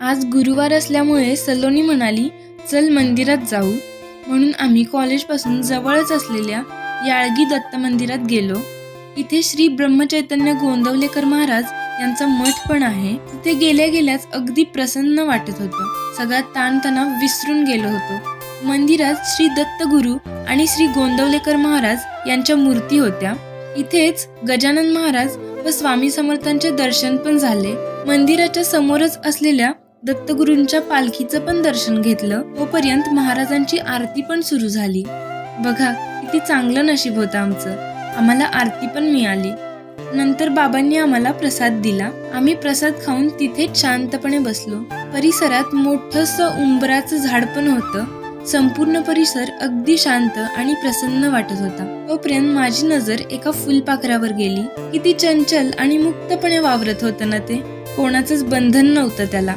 आज गुरुवार असल्यामुळे सलोनी म्हणाली, चल मंदिरात जाऊ. म्हणून आम्ही कॉलेजपासून जवळच असलेल्या याळगी दत्त मंदिरात गेलो. इथे श्री ब्रह्मचैतन्य गोंदवलेकर महाराज यांचा मठ पण आहे. तिथे गेल्या गेल्याच अगदी प्रसन्न वाटत होतं. सगळा ताणतणाव विसरून गेलो होतो. मंदिरात श्री दत्तगुरु आणि श्री गोंदवलेकर महाराज यांच्या मूर्ती होत्या. इथेच गजानन महाराज व स्वामी समर्थांचे दर्शन पण झाले. मंदिराच्या समोरच असलेल्या दत्तगुरूंच्या पालखीचं पण दर्शन घेतलं. तोपर्यंत महाराजांची आरती पण सुरू झाली. बघा किती चांगलं नशीब होतं आमचं. आम्हाला आरती पण मिळाली. नंतर बाबांनी आम्हाला प्रसाद दिला. आम्ही प्रसाद खाऊन तिथे शांतपणे बसलो. परिसरात मोठंसं उंबराचं झाड पण होतं. संपूर्ण परिसर अगदी शांत आणि प्रसन्न वाटत होता. तोपर्यंत माझी नजर एका फुलपाखरावर गेली. किती चंचल आणि मुक्तपणे वावरत होतं ना ते. कोणाचंच बंधन नव्हतं त्याला.